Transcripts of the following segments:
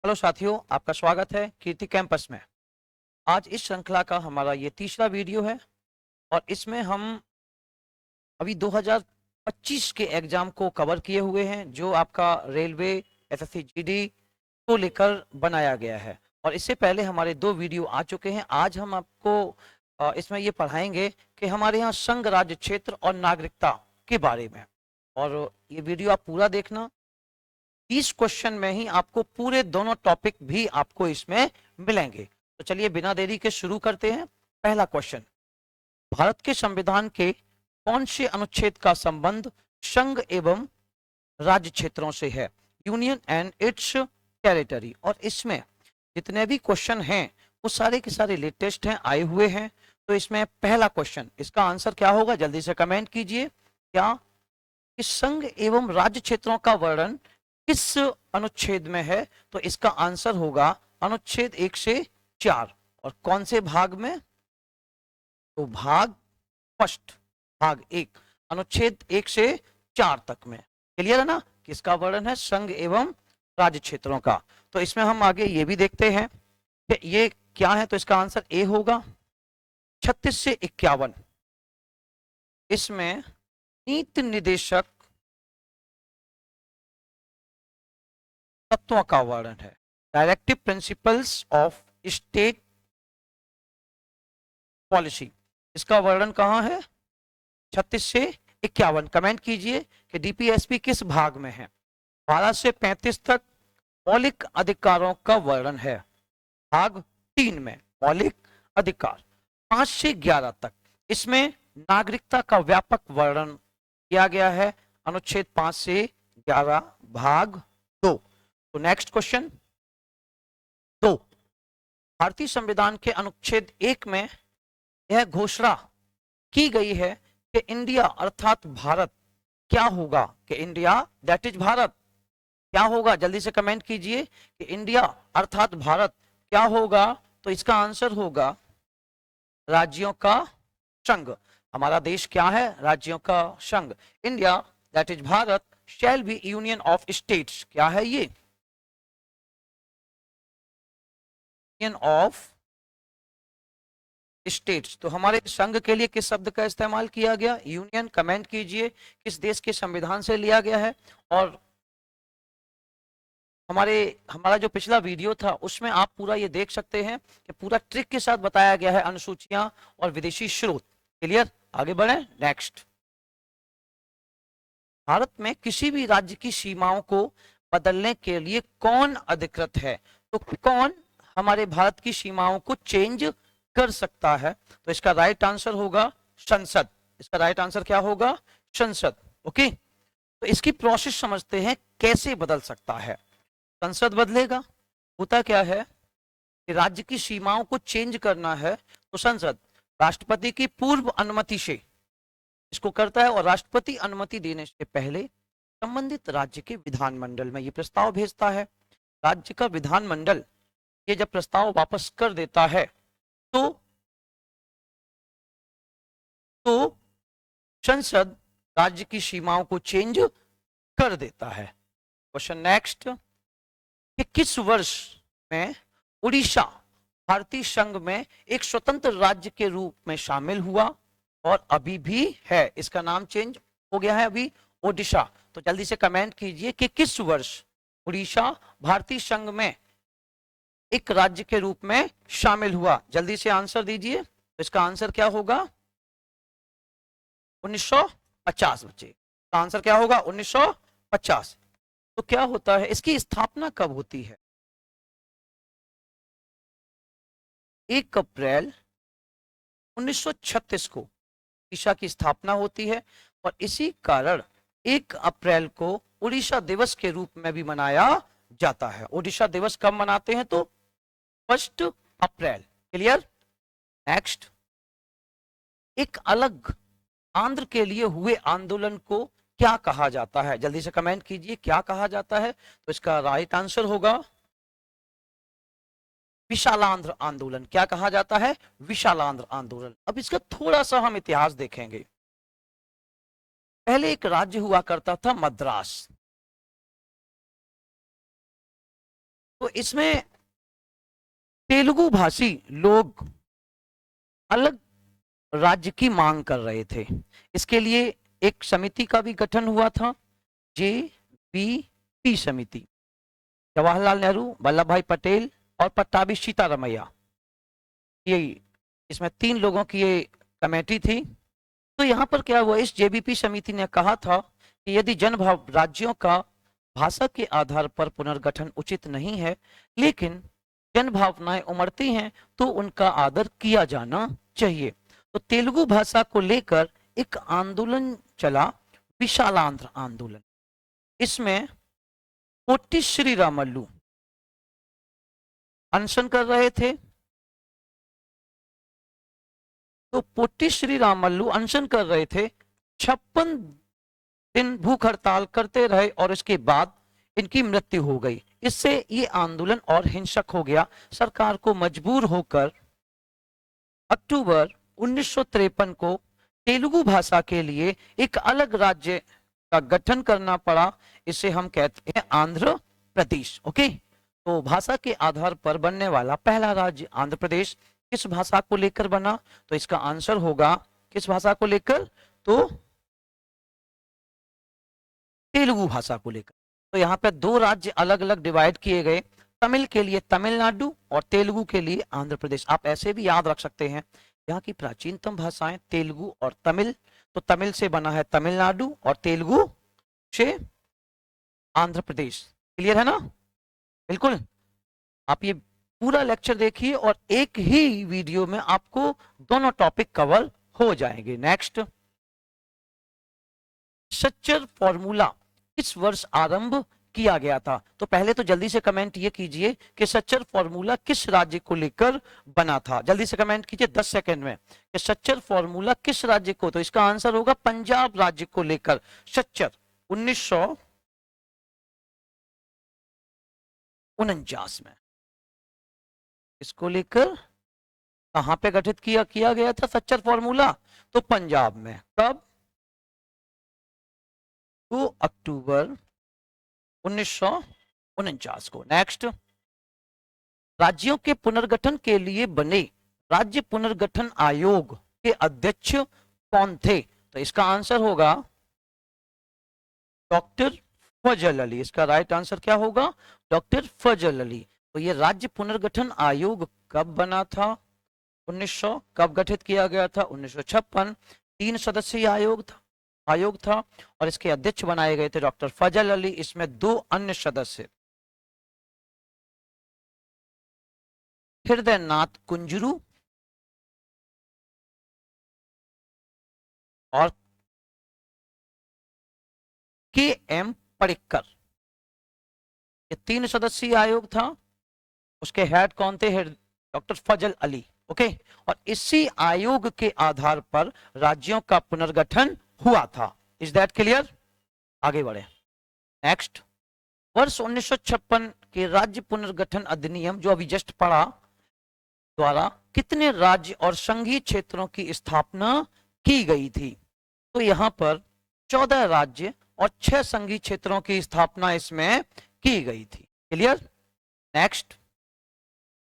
Hello साथियों, आपका स्वागत है कीर्ति कैंपस में। आज इस श्रृंखला का हमारा ये तीसरा वीडियो है और इसमें हम अभी 2025 के एग्जाम को कवर किए हुए हैं जो आपका रेलवे एसएससी जीडी को लेकर बनाया गया है। और इससे पहले हमारे 2 वीडियो आ चुके हैं। आज हम आपको इसमें ये पढ़ाएंगे कि हमारे यहाँ संघ राज्य क्षेत्र और नागरिकता के बारे में। और ये वीडियो आप पूरा देखना। 30 क्वेश्चन में ही आपको पूरे दोनों टॉपिक भी आपको इसमें मिलेंगे। तो चलिए बिना देरी के शुरू करते हैं। पहला क्वेश्चन, भारत के संविधान के कौन से अनुच्छेद का संबंध संघ एवं राज्य क्षेत्रों से है? Union and it's territory. और इसमें जितने भी क्वेश्चन हैं वो सारे के सारे लेटेस्ट हैं, आए हुए हैं। तो इसमें पहला क्वेश्चन, इसका आंसर क्या होगा? जल्दी से कमेंट कीजिए। क्या कि संघ एवं राज्य क्षेत्रों का वर्णन किस अनुच्छेद में है? तो इसका आंसर होगा अनुच्छेद 1 से 4। और कौन से भाग में? तो भाग फर्स्ट, भाग 1, अनुच्छेद 1 से 4 तक में। क्लियर है ना? किसका वर्णन है? संघ एवं राज्य क्षेत्रों का। तो इसमें हम आगे ये भी देखते हैं कि ये क्या है। तो इसका आंसर ए होगा 36 से 51। इसमें नीति निदेशक तत्वों का वर्णन है। Directive principles of state policy, इसका वर्णन कहां है? 36 से 51। कमेंट कीजिए कि डीपीएसपी किस भाग में है। 12 से 35 तक मौलिक अधिकारों का वर्णन है, भाग 3 में मौलिक अधिकार। 5 से 11 तक इसमें नागरिकता का व्यापक वर्णन किया गया है, अनुच्छेद 5 से 11 भाग 2। तो नेक्स्ट क्वेश्चन 2, भारतीय संविधान के अनुच्छेद 1 में यह घोषणा की गई है कि इंडिया अर्थात भारत क्या होगा? कि इंडिया दैट इज भारत क्या होगा? जल्दी से कमेंट कीजिए कि इंडिया अर्थात भारत क्या होगा? तो इसका आंसर होगा राज्यों का संघ। हमारा देश क्या है? राज्यों का संघ। India that is Bharat shall be union of states. क्या है ये? Union of states. तो हमारे संघ के लिए किस शब्द का इस्तेमाल किया गया? यूनियन। कमेंट कीजिए किस देश के संविधान से लिया गया है। और हमारा जो पिछला वीडियो था उसमें आप पूरा ये देख सकते हैं कि पूरा ट्रिक के साथ बताया गया है, अनुसूचियां और विदेशी स्रोत। क्लियर? आगे बढ़े। नेक्स्ट, भारत में किसी भी राज्य की सीमाओं को बदलने के लिए कौन अधिकृत है? तो कौन हमारे भारत की सीमाओं को चेंज कर सकता है? तो इसका राइट आंसर होगा संसद। इसका राइट आंसर क्या होगा? संसद। ओके, तो इसकी प्रोसेस समझते हैं कैसे बदल सकता है। संसद बदलेगा। होता क्या है कि राज्य की सीमाओं को चेंज करना है तो संसद राष्ट्रपति की पूर्व अनुमति से इसको करता है और राष्ट्रपति अनुमति देने से पहले संबंधित राज्य के विधानमंडल में ये प्रस्ताव भेजता है। राज्य का विधानमंडल ये जब प्रस्ताव वापस कर देता है तो संसद राज्य की सीमाओं को चेंज कर देता है। क्वेश्चन नेक्स्ट, कि किस वर्ष में उड़ीसा भारतीय संघ में एक स्वतंत्र राज्य के रूप में शामिल हुआ और अभी भी है? इसका नाम चेंज हो गया है अभी ओडिशा। तो जल्दी से कमेंट कीजिए कि किस वर्ष उड़ीसा भारतीय संघ में एक राज्य के रूप में शामिल हुआ। जल्दी से आंसर दीजिए। तो इसका आंसर क्या होगा? 1950 बच्चे। आंसर क्या होगा? 1950। तो क्या होता है, इसकी स्थापना कब होती है? 1 अप्रैल 1936 को उड़ीसा की स्थापना होती है और इसी कारण 1 अप्रैल को उड़ीसा दिवस के रूप में भी मनाया जाता है। उड़ीसा दिवस कब मनाते हैं? तो 1 अप्रैल। क्लियर? नेक्स्ट, एक अलग आंध्र के लिए हुए आंदोलन को क्या कहा जाता है? जल्दी से कमेंट कीजिए क्या कहा जाता है। तो इसका राइट आंसर होगा विशालांध्र आंदोलन। क्या कहा जाता है? विशालांध्र आंदोलन। अब इसका थोड़ा सा हम इतिहास देखेंगे। पहले एक राज्य हुआ करता था मद्रास। तो इसमें तेलुगु भाषी लोग अलग राज्य की मांग कर रहे थे। इसके लिए एक समिति का भी गठन हुआ था, JBP समिति। जवाहरलाल नेहरू, वल्लभ भाई पटेल और पट्टाभी सीतारमैया, ये इसमें 3 लोगों की ये कमेटी थी। तो यहाँ पर क्या हुआ, इस JBP समिति ने कहा था कि यदि जनभाव राज्यों का भाषा के आधार पर पुनर्गठन उचित नहीं है, लेकिन जन भावनाएं उमड़ती हैं, तो उनका आदर किया जाना चाहिए। तो तेलुगु भाषा को लेकर एक आंदोलन चला, विशालांध्र आंदोलन। इसमें पोट्टी श्रीरामल्लू अनशन कर रहे थे। तो पोट्टी श्रीरामल्लू अनशन कर रहे थे, 56 दिन भूख हड़ताल करते रहे और इसके बाद इनकी मृत्यु हो गई। इससे ये आंदोलन और हिंसक हो गया। सरकार को मजबूर होकर अक्टूबर 1953 को तेलुगु भाषा के लिए एक अलग राज्य का गठन करना पड़ा। इसे हम कहते हैं आंध्र प्रदेश। ओके, तो भाषा के आधार पर बनने वाला पहला राज्य आंध्र प्रदेश किस भाषा को लेकर बना? तो इसका आंसर होगा किस भाषा को लेकर? तो तेलुगु भाषा को लेकर। तो यहाँ पे 2 राज्य अलग अलग डिवाइड किए गए, तमिल के लिए तमिलनाडु और तेलुगु के लिए आंध्र प्रदेश। आप ऐसे भी याद रख सकते हैं, यहाँ की प्राचीनतम भाषाएं तेलुगु और तमिल। तो तमिल से बना है तमिलनाडु और तेलुगु से आंध्र प्रदेश। क्लियर है ना? बिल्कुल। आप ये पूरा लेक्चर देखिए और एक ही वीडियो में आपको दोनों टॉपिक कवर हो जाएंगे। नेक्स्ट, सच्चर फॉर्मूला किस वर्ष आरंभ किया गया था? तो पहले तो जल्दी से कमेंट ये कीजिए कि सच्चर फॉर्मूला किस राज्य को लेकर बना था। जल्दी से कमेंट कीजिए 10 सेकंड में कि सच्चर फॉर्मूला किस राज्य को। तो इसका आंसर होगा पंजाब राज्य को लेकर सच्चर 1949 में। इसको लेकर कहां पे गठित किया गया था सच्चर फॉर्मूला? तो पंजाब में। कब? 2 अक्टूबर 1949 को। नेक्स्ट, राज्यों के पुनर्गठन के लिए बने राज्य पुनर्गठन आयोग के अध्यक्ष कौन थे? तो इसका आंसर होगा डॉक्टर फजल अली। इसका राइट आंसर क्या होगा? डॉक्टर फजल अली। तो ये राज्य पुनर्गठन आयोग कब बना था? 1900। कब गठित किया गया था? 1956। 3 सदस्यीय आयोग था और इसके अध्यक्ष बनाए गए थे डॉक्टर फजल अली। इसमें 2 अन्य सदस्य हृदय नाथ कुंजरू और KM पडिक्कर। ये 3 सदस्यीय आयोग था, उसके हेड कौन थे? डॉक्टर फजल अली। ओके, और इसी आयोग के आधार पर राज्यों का पुनर्गठन हुआ था। Is that clear? आगे बढ़े। नेक्स्ट, वर्ष 1956 के राज्य पुनर्गठन अधिनियम जो अभी जस्ट पढ़ा द्वारा कितने राज्य और संघीय क्षेत्रों की स्थापना की गई थी? तो यहां पर 14 राज्य और 6 संघीय क्षेत्रों की स्थापना इसमें की गई थी। क्लियर? नेक्स्ट,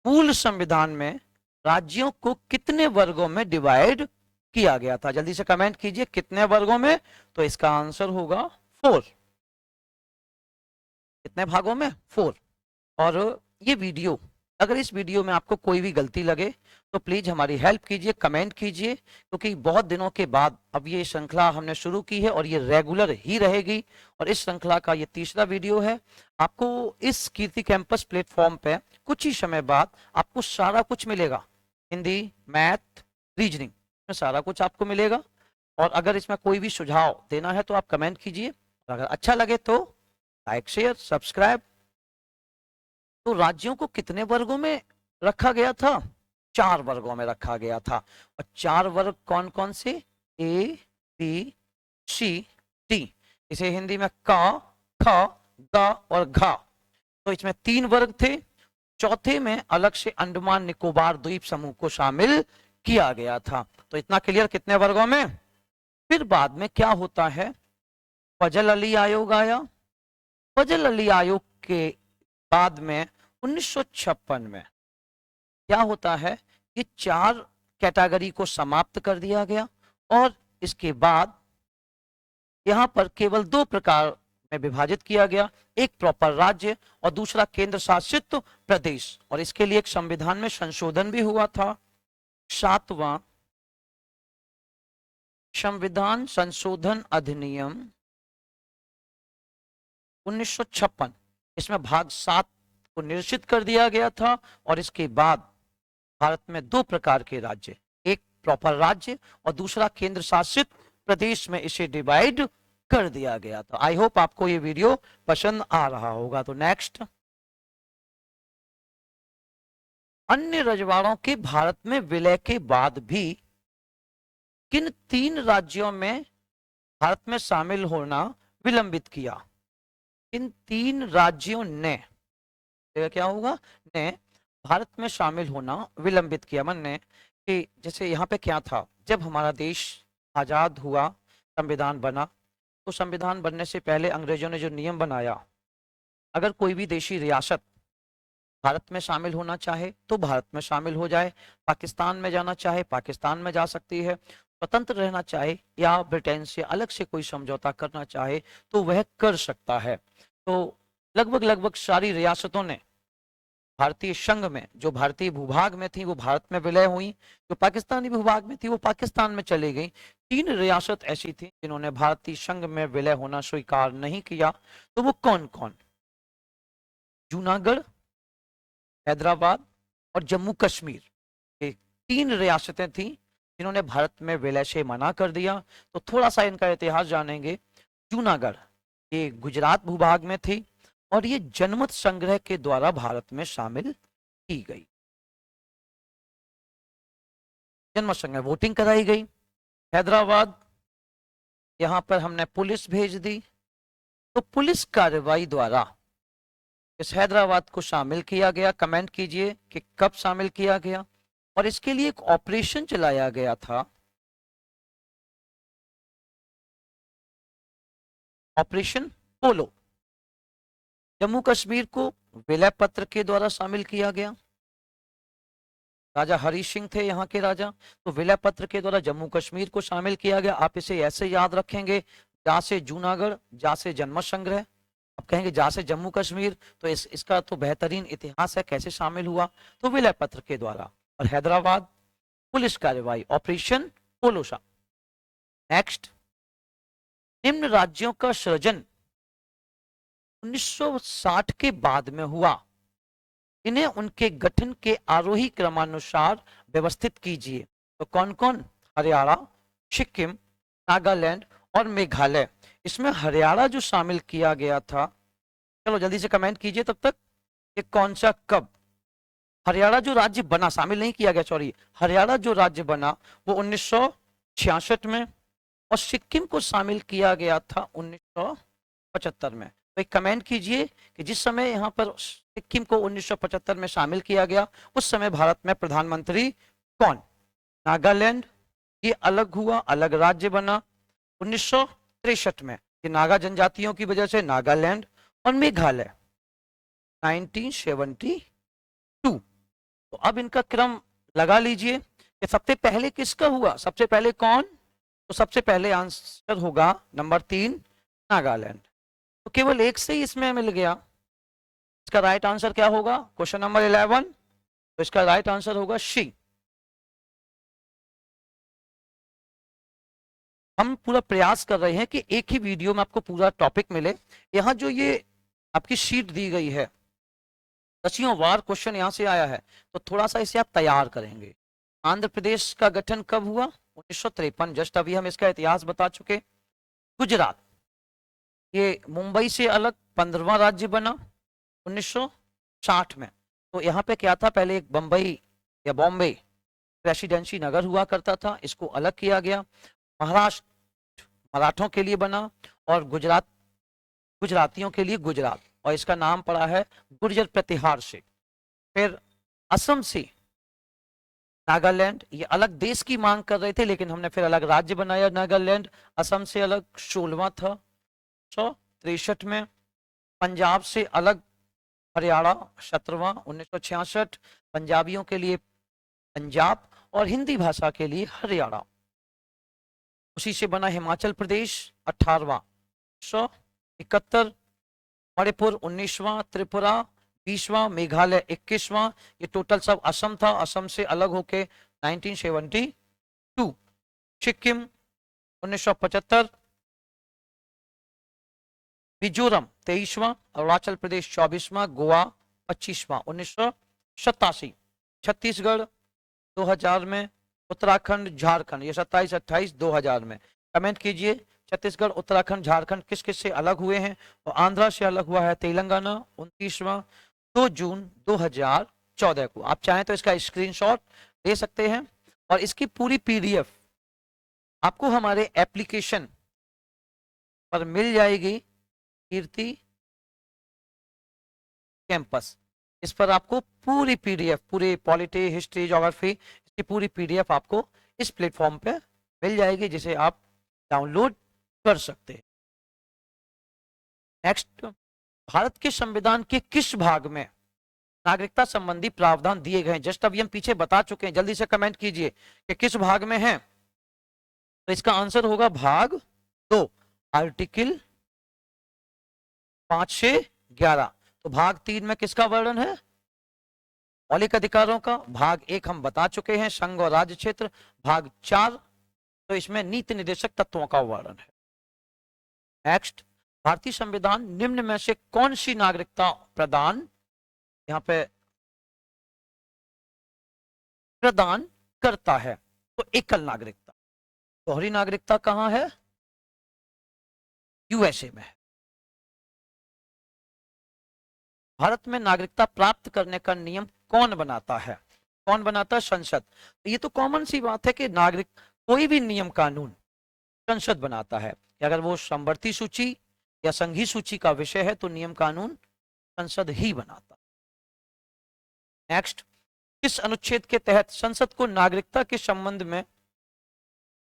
मूल संविधान में राज्यों को कितने वर्गों में डिवाइड किया गया था? जल्दी से कमेंट कीजिए कितने वर्गों में। तो इसका आंसर होगा 4। कितने भागों में? 4। और ये वीडियो, अगर इस वीडियो में आपको कोई भी गलती लगे तो प्लीज हमारी हेल्प कीजिए, कमेंट कीजिए, क्योंकि बहुत दिनों के बाद अब ये श्रृंखला हमने शुरू की है और ये रेगुलर ही रहेगी। और इस श्रृंखला का ये तीसरा वीडियो है। आपको इस कीर्ति कैंपस प्लेटफॉर्म पे कुछ ही समय बाद आपको सारा कुछ मिलेगा, हिंदी, मैथ, रीजनिंग में सारा कुछ आपको मिलेगा। और अगर इसमें कोई भी सुझाव देना है तो आप कमेंट कीजिए। अगर अच्छा लगे तो लाइक, शेयर, सब्सक्राइब। तो राज्यों को कितने वर्गों में रखा गया था? 4 वर्गों में रखा गया था। और 4 वर्ग कौन कौन से? A, B, C, D। इसे हिंदी में क, ख, ग और घ। तो इसमें 3 वर्ग थे। चौथे में अलग से अंडमान निकोबार द्वीप समूह को शामिल किया गया था। तो इतना क्लियर कितने वर्गों में। फिर बाद में क्या होता है, फजल अली आयोग आया। फजल अली आयोग के बाद में 1956 में क्या होता है कि 4 कैटेगरी को समाप्त कर दिया गया और इसके बाद यहां पर केवल 2 प्रकार में विभाजित किया गया, एक प्रॉपर राज्य और दूसरा केंद्र शासित प्रदेश। और इसके लिए एक संविधान में संशोधन भी हुआ था, 7वां संविधान संशोधन अधिनियम 1956। इसमें भाग 7 को निश्चित कर दिया गया था और इसके बाद भारत में 2 प्रकार के राज्य, एक प्रॉपर राज्य और दूसरा केंद्र शासित प्रदेश में इसे डिवाइड कर दिया गया था। आई होप आपको ये वीडियो पसंद आ रहा होगा। तो नेक्स्ट, अन्य रजवाड़ों के भारत में विलय के बाद भी किन 3 राज्यों में भारत में शामिल होना विलंबित किया? इन 3 राज्यों ने क्या होगा, ने भारत में शामिल होना विलंबित किया। माने कि जैसे यहाँ पे क्या था, जब हमारा देश आजाद हुआ, संविधान बना, तो संविधान बनने से पहले अंग्रेजों ने जो नियम बनाया, अगर कोई भी देशी रियासत भारत में शामिल होना चाहे तो भारत में शामिल हो जाए, पाकिस्तान में जाना चाहे पाकिस्तान में जा सकती है, स्वतंत्र रहना चाहे या ब्रिटेन से अलग से कोई समझौता करना चाहे तो वह कर सकता है। तो लगभग सारी रियासतों ने भारतीय संघ में, जो भारतीय भूभाग में थी वो भारत में विलय हुई, जो पाकिस्तानी भूभाग में थी वो पाकिस्तान में चली गई। 3 रियासत ऐसी थी जिन्होंने भारतीय संघ में विलय होना स्वीकार नहीं किया। तो वो कौन कौन? जूनागढ़, हैदराबाद और जम्मू कश्मीर, ये 3 रियासतें थी जिन्होंने भारत में विलय से मना कर दिया। तो थोड़ा सा इनका इतिहास जानेंगे। जूनागढ़ ये गुजरात भूभाग में थी और ये जनमत संग्रह के द्वारा भारत में शामिल की गई, जनमत संग्रह वोटिंग कराई गई। हैदराबाद, यहां पर हमने पुलिस भेज दी, तो पुलिस कार्रवाई द्वारा इस हैदराबाद को शामिल किया गया। कमेंट कीजिए कि कब शामिल किया गया। और इसके लिए एक ऑपरेशन चलाया गया था, ऑपरेशन पोलो। जम्मू कश्मीर को विलय पत्र के द्वारा शामिल किया गया, राजा हरि सिंह थे यहाँ के राजा, तो विलय पत्र के द्वारा जम्मू कश्मीर को शामिल किया गया। आप इसे ऐसे याद रखेंगे, जा से जूनागढ़, जा से जनमत संग्रह, आप कहेंगे जा से जम्मू कश्मीर, तो इसका तो बेहतरीन इतिहास है कैसे शामिल हुआ, तो विलय पत्र के द्वारा। और हैदराबाद पुलिस कार्रवाई, ऑपरेशन पोलो शाह। नेक्स्ट, निम्न राज्यों का सृजन 1960 के बाद में हुआ, इन्हें उनके गठन के आरोही क्रमानुसार व्यवस्थित कीजिए। तो कौन कौन? हरियाणा, सिक्किम, नागालैंड और मेघालय। इसमें हरियाणा जो शामिल किया गया था, चलो जल्दी से कमेंट कीजिए तब तक, ये कौन सा कब? हरियाणा जो राज्य बना, शामिल नहीं किया गया, सॉरी, हरियाणा जो राज्य बना वो 1966 में, और सिक्किम को शामिल किया गया था 1975 में। तो एक कमेंट कीजिए कि जिस समय यहाँ पर सिक्किम को 1975 में शामिल किया गया, उस समय भारत में प्रधानमंत्री कौन? नागालैंड, ये अलग हुआ, अलग राज्य बना 1963 में, ये नागा जनजातियों की वजह से नागालैंड। और मेघालय 1972। तो अब इनका क्रम लगा लीजिए कि सबसे पहले किसका हुआ, सबसे पहले कौन? तो सबसे पहले आंसर होगा नंबर 3, नागालैंड। तो केवल एक से ही इसमें मिल गया। इसका राइट आंसर क्या होगा? क्वेश्चन नंबर 11, तो इसका राइट आंसर होगा सी। हम पूरा प्रयास कर रहे हैं कि एक ही वीडियो में आपको पूरा टॉपिक मिले। यहां जो ये आपकी शीट दी गई है, 10 वार क्वेश्चन यहां से आया है, तो थोड़ा सा इसे आप तैयार करेंगे। आंध्र प्रदेश का गठन कब हुआ? 1953, जस्ट अभी हम इसका इतिहास बता चुके। गुजरात, ये मुंबई से अलग 15वां राज्य बना 1960 में। तो यहाँ पे क्या था, पहले एक बंबई या बॉम्बे प्रेसिडेंसी नगर हुआ करता था, इसको अलग किया गया। महाराष्ट्र मराठों के लिए बना और गुजरात गुजरातियों के लिए गुजरात, और इसका नाम पड़ा है गुर्जर प्रतिहार से। फिर असम से नागालैंड, ये अलग देश की मांग कर रहे थे लेकिन हमने फिर अलग राज्य बनाया नागालैंड। असम से अलग 16वां था 1963 में। पंजाब से अलग हरियाणा 17वां 1966, पंजाबियों के लिए पंजाब और हिंदी भाषा के लिए हरियाणा। उसी से बना हिमाचल प्रदेश 18वां 1971, मणिपुर 19वां, त्रिपुरा 20वां, मेघालय 21वां। ये टोटल सब असम था, असम से अलग होके 1972। सिक्किम 1975, मिजोरम 23वां, अरुणाचल प्रदेश 24वां, गोवा 25वां 1987, छत्तीसगढ़ 2000 में, उत्तराखंड झारखंड ये 27, 28, 2000 में। कमेंट कीजिए छत्तीसगढ़, उत्तराखंड, झारखंड किस किस से अलग हुए हैं। और आंध्रा से अलग हुआ है तेलंगाना 29वां 2 जून 2014 को। आप चाहें तो इसका स्क्रीनशॉट ले सकते हैं और इसकी पूरी पीडीएफ आपको हमारे एप्लीकेशन पर मिल जाएगी, कीर्ति कैंपस। इस पर आपको पूरी पीडीएफ, पूरे पॉलिटी, हिस्ट्री, ज्योग्राफी, इसकी पूरी पीडीएफ आपको इस प्लेटफॉर्म पे मिल जाएगी, जिसे आप डाउनलोड कर सकते हैं। नेक्स्ट, भारत के संविधान के किस भाग में नागरिकता संबंधी प्रावधान दिए गए हैं? जस्ट अभी हम पीछे बता चुके हैं, जल्दी से कमेंट कीजिए कि किस भाग में है। तो इसका आंसर होगा भाग 2, आर्टिकल 5 से 11। तो भाग 3 में किसका वर्णन है? मौलिक अधिकारों का। भाग 1 हम बता चुके हैं, संघ और राज्य क्षेत्र। भाग 4 तो इसमें नीति निर्देशक तत्वों का वर्णन है। नेक्स्ट, भारतीय संविधान निम्न में से कौन सी नागरिकता प्रदान, यहां पे प्रदान करता है? तो एकल नागरिकता। दोहरी नागरिकता कहां है? यूएसए में है। भारत में नागरिकता प्राप्त करने का नियम कौन बनाता है? कौन बनाता है? संसद। ये तो कॉमन सी बात है कि नागरिक कोई भी नियम कानून संसद बनाता है, कि अगर वो समवर्ती सूची या संघीय सूची का विषय है तो नियम कानून संसद ही बनाता। नेक्स्ट, किस अनुच्छेद के तहत संसद को नागरिकता के संबंध में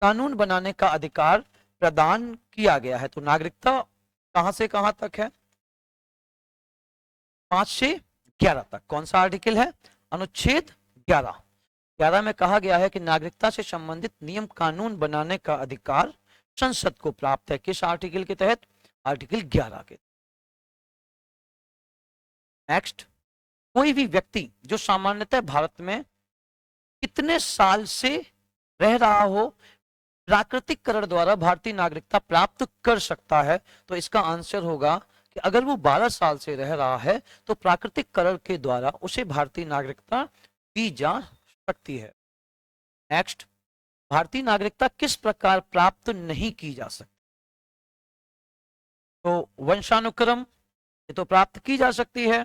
कानून बनाने का अधिकार प्रदान किया गया है? तो नागरिकता कहां से कहां तक है? 5 से 11 तक। कौन सा आर्टिकल है? अनुच्छेद 11। 11 में कहा गया है कि नागरिकता से संबंधित नियम कानून बनाने का अधिकार संसद को प्राप्त है। किस आर्टिकल के तहत? आर्टिकल 11 के। नेक्स्ट, कोई भी व्यक्ति जो सामान्यतः भारत में कितने साल से रह रहा हो, प्राकृतिक करण द्वारा भारतीय नागरिकता प्राप्त कर सकता है? तो इसका आंसर होगा कि अगर वो 12 साल से रह रहा है तो प्राकृतिक करण के द्वारा उसे भारतीय नागरिकता दी जा सकती है। नेक्स्ट, भारतीय नागरिकता किस प्रकार प्राप्त नहीं की जा सकती? तो वंशानुक्रम, ये तो प्राप्त की जा सकती है,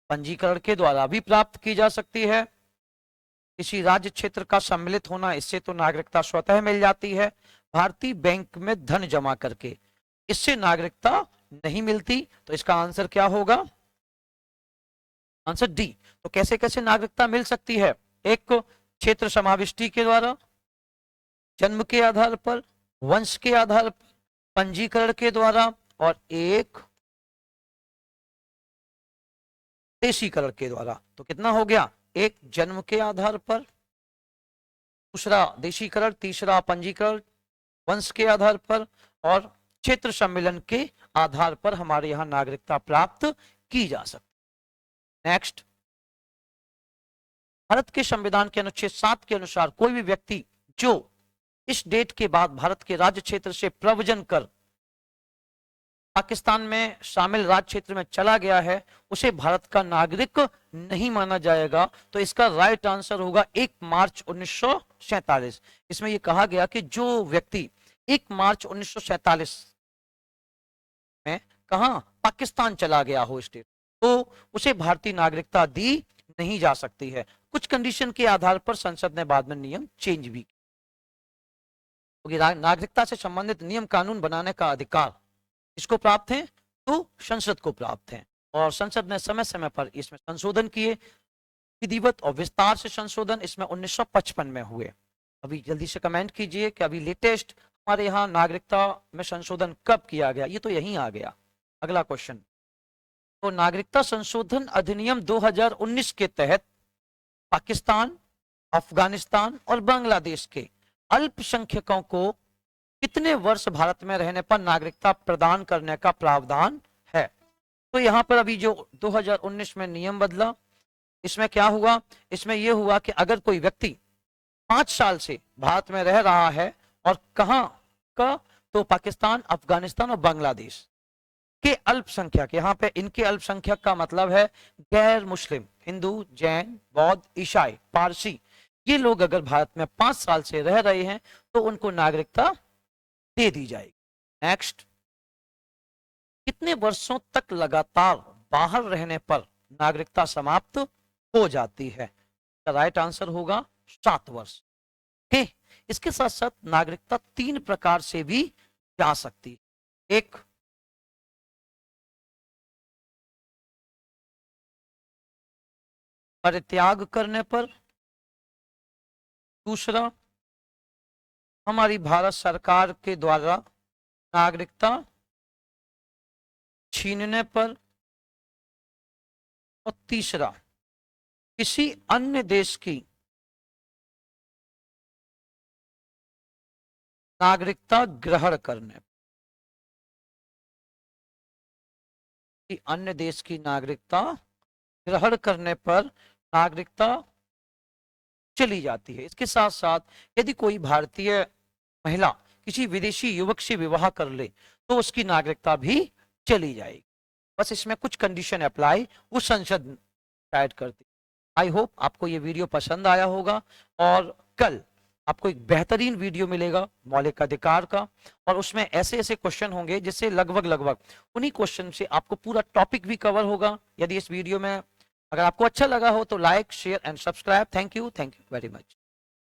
पंजीकरण के द्वारा भी प्राप्त की जा सकती है, किसी राज्य क्षेत्र का सम्मिलित होना, इससे तो नागरिकता स्वतः मिल जाती है, भारतीय बैंक में धन जमा करके, इससे नागरिकता नहीं मिलती। तो इसका आंसर क्या होगा? Answer D. तो कैसे कैसे नागरिकता मिल सकती है? एक, क्षेत्र समाविष्टि के द्वारा, जन्म के आधार पर, वंश के आधार पर, पंजीकरण के द्वारा, और एक देशीकरण के द्वारा। तो कितना हो गया? एक जन्म के आधार पर, दूसरा देशीकरण, तीसरा पंजीकरण वंश के आधार पर, और क्षेत्र सम्मेलन के आधार पर हमारे यहां नागरिकता प्राप्त की जा सकती। नेक्स्ट, भारत के संविधान के अनुच्छेद 7 के अनुसार कोई भी व्यक्ति जो इस डेट के बाद भारत के राज्य क्षेत्र से प्रव्रजन कर पाकिस्तान में शामिल राज्य क्षेत्र में चला गया है, उसे भारत का नागरिक नहीं माना जाएगा। तो इसका राइट आंसर होगा 1 मार्च 1947। इसमें यह कहा गया कि जो व्यक्ति 1 मार्च 1947 में कहा पाकिस्तान चला गया हो स्टेट, तो उसे भारतीय नागरिकता दी नहीं जा सकती है। कुछ कंडीशन के आधार पर संसद ने बाद में नियम चेंज भी किया। नागरिकता से संबंधित नियम कानून बनाने का अधिकार इसको प्राप्त है? तो संसद को प्राप्त है, और संसद ने समय समय पर इसमें संशोधन किए, विधिवत और विस्तार से संशोधन इसमें 1955 में हुए। अभी जल्दी से कमेंट कीजिए कि अभी लेटेस्ट हमारे यहाँ नागरिकता में संशोधन कब किया गया? ये तो यहीं आ गया। अगला क्वेश्चन, तो नागरिकता संशोधन अधिनियम 2019 के तहत पाकिस्तान, अफगानिस्तान और बांग्लादेश के अल्पसंख्यकों को कितने वर्ष भारत में रहने पर नागरिकता प्रदान करने का प्रावधान है? तो यहां पर अभी जो 2019 में नियम बदला, इसमें क्या हुआ? इसमें यह हुआ कि अगर कोई व्यक्ति 5 साल से भारत में रह रहा है और कहां का, तो पाकिस्तान, अफगानिस्तान और बांग्लादेश के अल्पसंख्यक, यहाँ पे इनके अल्पसंख्यक का मतलब है गैर मुस्लिम, हिंदू, जैन, बौद्ध, ईसाई, पारसी, ये लोग अगर भारत में 5 साल से रह रहे हैं तो उनको नागरिकता दे दी जाएगी। नेक्स्ट, कितने वर्षों तक लगातार बाहर रहने पर नागरिकता समाप्त हो जाती है? राइट आंसर होगा 7 वर्ष। ठीक, इसके साथ साथ नागरिकता 3 प्रकार से भी जा सकती है। एक, परित्याग करने पर, दूसरा, हमारी भारत सरकार के द्वारा नागरिकता छीनने पर, और तीसरा, किसी अन्य देश की नागरिकता ग्रहण करने पर। अन्य देश की नागरिकता ग्रहण करने पर नागरिकता चली जाती है। इसके साथ साथ यदि कोई भारतीय महिला किसी विदेशी युवक से विवाह कर ले तो उसकी नागरिकता भी चली जाएगी। बस इसमें कुछ कंडीशन अप्लाई उस संसद शायद करती। आई होप आपको ये वीडियो पसंद आया होगा और कल आपको एक बेहतरीन वीडियो मिलेगा मौलिक अधिकार का, और उसमें ऐसे ऐसे क्वेश्चन होंगे जिससे लगभग उन्हीं क्वेश्चन से आपको पूरा टॉपिक भी कवर होगा। यदि इस वीडियो में अगर आपको अच्छा लगा हो तो like, share and subscribe. Thank you very much.